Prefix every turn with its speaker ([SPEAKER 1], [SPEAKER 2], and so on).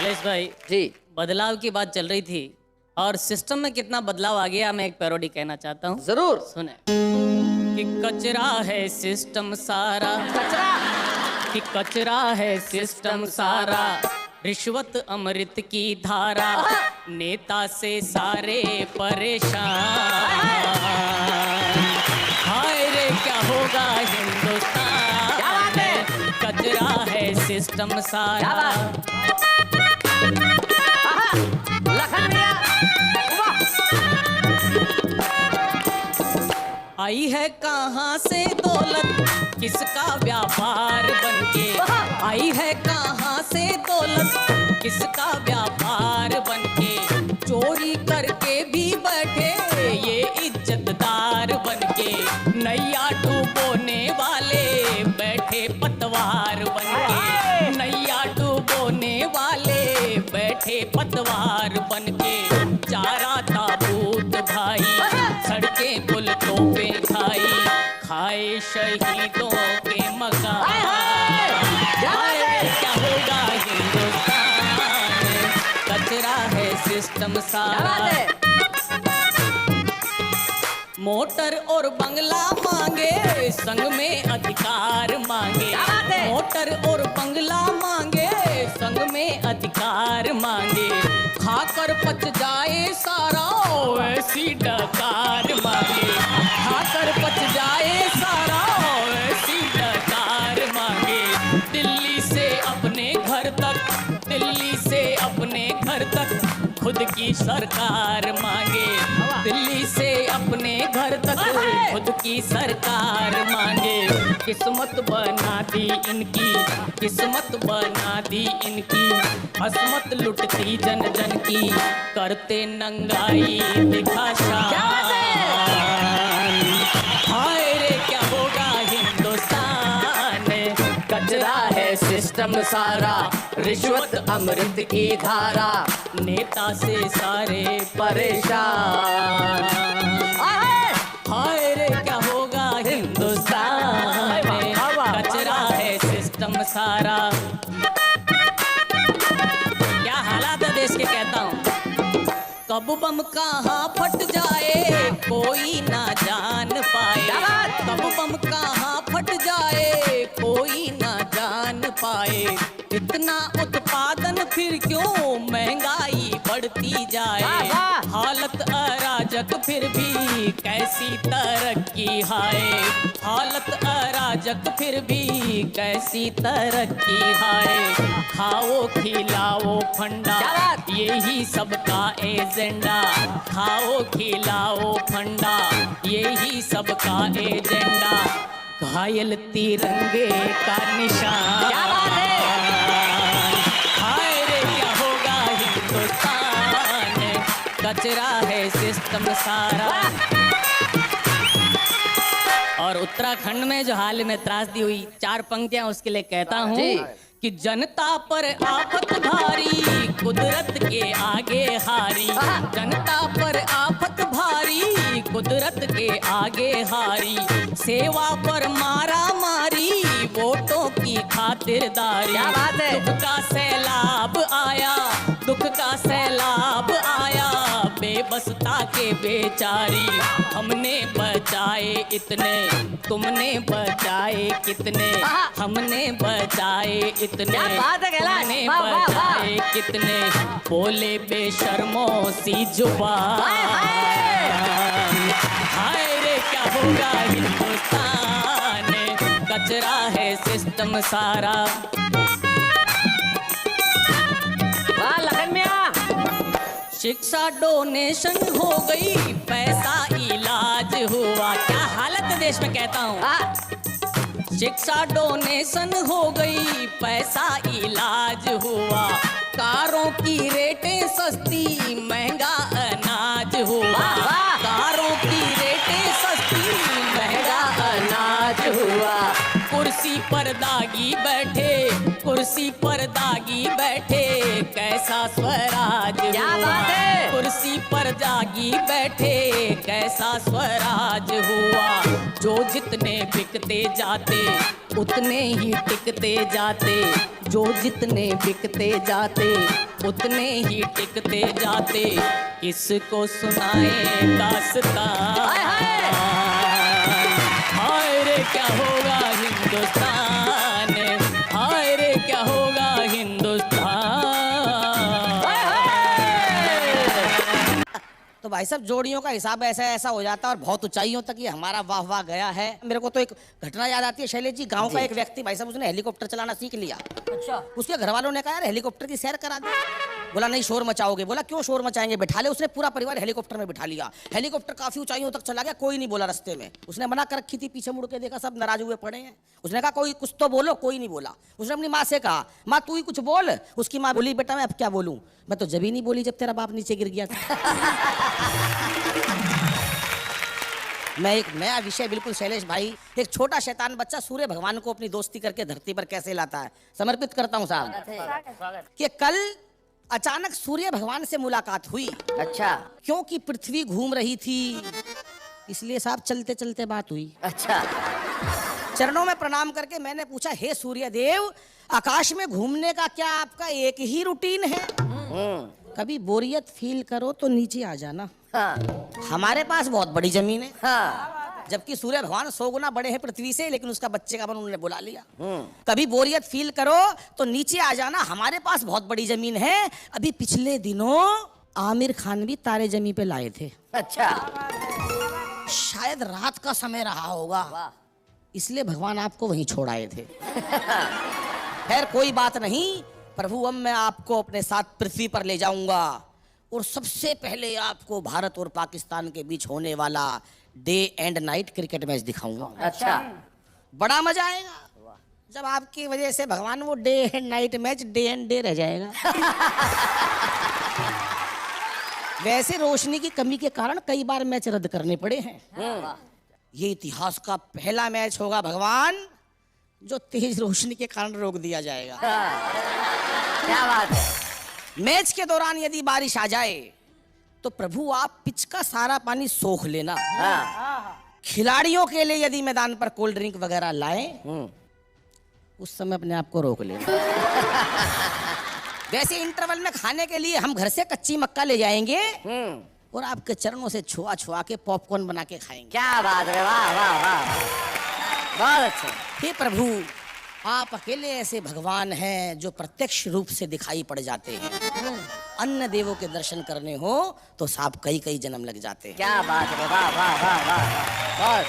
[SPEAKER 1] कलेश भाई
[SPEAKER 2] जी
[SPEAKER 1] बदलाव की बात चल रही थी और सिस्टम में कितना बदलाव आ गया, मैं एक पैरोडी कहना चाहता हूँ।
[SPEAKER 2] जरूर।
[SPEAKER 1] सुने कि कचरा है सिस्टम सारा,
[SPEAKER 2] कचरा
[SPEAKER 1] कि कचरा है सिस्टम सारा, रिश्वत अमृत की धारा, नेता से सारे परेशान। हाय रे क्या होगा हिंदुस्तान,
[SPEAKER 2] क्या बात है?
[SPEAKER 1] कचरा है सिस्टम सारा।
[SPEAKER 2] लखन भैया
[SPEAKER 1] आई है कहाँ से दौलत, किसका व्यापार बनके, आई है कहाँ से दौलत, किसका व्यापार बनके, चोरी करके भी बैठे ये इज्जतदार बनके, नैया डूबोने वाले बैठे पतवार बनके, नैया डूबोने वाले बैठे पतवार बनके, चारा ताबूत भाई सड़कें पुल तोपे खाई, खाए शहीदों के मकान। क्या होगा हिंदुस्तान, कचरा है सिस्टम सारा। मोटर और बंगला मांगे, संग में अधिकार मांगे, मोटर और बंगला मांगे, संग में अधिकार मांगे, खाकर पच जाए सारा ऐसी डकार मांगे, खाकर पच जाए सारा ऐसी डकार मांगे, दिल्ली से अपने घर तक, दिल्ली से अपने घर तक खुद की सरकार मांगे, दिल्ली से अपने घर तक खुद की सरकार मांगे, किस्मत बना दी इनकी, किस्मत बना दी इनकी, असमत लुटती जन जन की, करते नंगाई दिखा शान। हाय रे क्या होगा हिंदुस्तान, कचरा है सिस्टम सारा, रिश्वत अमृत की धारा, नेता से सारे परेशान। हाय रे क्या होगा हिंदुस्तान, कचरा है सिस्टम सारा। क्या हालात है देश के, कहता हूँ कब बम कहाँ फट जाए कोई ना जान पाए, कब बम कहाँ फट जाए कोई ना जान पाए, इतना उत्पादन फिर क्यों महंगाई बढ़ती जाए, हालत अराजक फिर भी कैसी तरक्की हाय, हालत अराजक फिर भी कैसी तरक्की हाय, खाओ खिलाओ फंडा यही सबका एजेंडा, खाओ खिलाओ फंडा यही सबका एजेंडा, घायल तिरंगे का निशान। क्या बात है? हाय रे क्या होगा हिंदुस्तान, कचरा है सिस्टम सारा। और उत्तराखंड में जो हाल में त्रासदी हुई, 4 पंक्तियां उसके लिए कहता हूँ कि जनता पर आफत भारी, कुदरत के आगे हारी, जनता पर आफत भारी, कुदरत के आगे हारी, सेवा पर मारा मारी, वोटों की खातिरदारी, दुख का सैलाब आया, दुख का सैलाब आया, बेबसता के बेचारी, हमने बचाए इतने, तुमने बचाए कितने, हमने बचाए इतने, तुमने बचाए कितने, बोले बेशर्मों सी जुबान। हाय रे क्या होगा हिंदुस्तान, कचरा है सिस्टम सारा। शिक्षा डोनेशन हो गई, पैसा इलाज हुआ, क्या हालत है देश में, कहता हूँ शिक्षा डोनेशन हो गई, पैसा इलाज हुआ, कारों की रेटें सस्ती, महंगा अनाज हुआ, कारों की रेटें सस्ती, महंगा अनाज हुआ, कुर्सी पर दागी बैठे, कुर्सी कुर्सी पर दागी बैठे कैसा स्वराज
[SPEAKER 2] क्या
[SPEAKER 1] हुआ।
[SPEAKER 2] बात है?
[SPEAKER 1] कुर्सी पर दागी बैठे कैसा स्वराज हुआ। जो जितने बिकते जाते उतने ही टिकते जाते, जो जितने बिकते जाते उतने ही टिकते जाते। किसको सुनाए दास्तां,
[SPEAKER 2] हाय हाय।
[SPEAKER 1] हाय रे क्या होगा हिंदुस्तान, हाय रे क्या होगा हिंदुस्तान।
[SPEAKER 3] तो भाई साहब जोड़ियों का हिसाब ऐसा ऐसा हो जाता है और बहुत ऊंचाइयों तक ये हमारा वाह वाह गया है। मेरे को तो एक घटना याद आती है शैलेश जी। गांव का एक व्यक्ति भाई साहब उसने हेलीकॉप्टर चलाना सीख लिया।
[SPEAKER 2] अच्छा।
[SPEAKER 3] उसके घर वालों ने कहा यार हेलीकॉप्टर की सैर करा दे। बोला नहीं शोर मचाओगे। बोला क्यों शोर मचाएंगे, बिठा ले। उसने पूरा परिवार हेलीकॉप्टर में बिठा लिया। हेलीकॉप्टर काफी ऊंचाइयों तक चला गया, कोई नहीं बोला रास्ते में। उसने मना कर रखी थी, पीछे मुड़ के देखा सब नाराज हुए पड़े हैं। उसने कहा कोई कुछ तो बोलो, कोई नहीं बोला। उसने अपनी माँ से कहा माँ तू ही कुछ बोल। उसकी माँ बोली बेटा मैं अब क्या बोलूं, मैं तो जब ही नहीं बोली जब तेरा बाप नीचे गिर गया था। मैं एक नया विषय बिल्कुल शैलेश भाई, एक छोटा शैतान बच्चा सूर्य भगवान को अपनी दोस्ती करके धरती पर कैसे लाता है, समर्पित करता हूं साहब। कि कल अचानक सूर्य भगवान से मुलाकात हुई।
[SPEAKER 2] अच्छा
[SPEAKER 3] क्योंकि पृथ्वी घूम रही थी इसलिए साहब चलते चलते बात हुई।
[SPEAKER 2] अच्छा।
[SPEAKER 3] चरणों में प्रणाम करके मैंने पूछा हे सूर्य देव, आकाश में घूमने का क्या आपका एक ही रूटीन है? कभी बोरियत फील करो तो नीचे आ जाना।
[SPEAKER 2] हाँ
[SPEAKER 3] हमारे पास बहुत बड़ी जमीन है।
[SPEAKER 2] हाँ।
[SPEAKER 3] जबकि सूर्य भगवान 100 गुना बड़े हैं पृथ्वी से, लेकिन उसका बच्चे का मन उन्होंने बुला लिया। कभी बोरियत फील करो तो नीचे आ जाना, हमारे पास बहुत बड़ी जमीन है। अभी पिछले दिनों आमिर खान भी तारे जमी पे लाए थे।
[SPEAKER 2] अच्छा।
[SPEAKER 3] शायद रात का समय रहा होगा,
[SPEAKER 2] वाह।
[SPEAKER 3] इसलिए भगवान आपको वहीं छोड़ आए थे। खैर कोई बात नहीं, प्रभु अब मैं आपको अपने साथ पृथ्वी पर ले जाऊंगा और सबसे पहले आपको भारत और पाकिस्तान के बीच होने वाला day and night cricket match दिखाऊंगा।
[SPEAKER 2] अच्छा।
[SPEAKER 3] बड़ा मजा आएगा जब आपकी वजह से भगवान वो day and night match day and day रह जाएगा। वैसे रोशनी की कमी के कारण कई बार मैच रद्द करने पड़े हैं। ये इतिहास का पहला मैच होगा भगवान जो तेज रोशनी के कारण रोक दिया जाएगा।
[SPEAKER 2] क्या बात है।
[SPEAKER 3] मैच के दौरान यदि बारिश आ जाए तो प्रभु आप पिच का सारा पानी सोख लेना।
[SPEAKER 2] हाँ।
[SPEAKER 3] खिलाड़ियों के लिए यदि मैदान पर कोल्ड ड्रिंक वगैरह लाएं उस समय अपने आप को रोक लेना। वैसे इंटरवल में खाने के लिए हम घर से कच्ची मक्का ले जाएंगे और आपके चरणों से छुआ छुआ के पॉपकॉर्न बना के खाएंगे।
[SPEAKER 2] क्या बात है। वाह वाह वाह, बहुत अच्छा।
[SPEAKER 3] हे प्रभु आप अकेले ऐसे भगवान हैं जो प्रत्यक्ष रूप से दिखाई पड़ जाते हैं। अन्य देवों के दर्शन करने हो तो साहब कई कई जन्म लग जाते हैं।
[SPEAKER 2] क्या बात है। वाह वाह वाह वाह, बहुत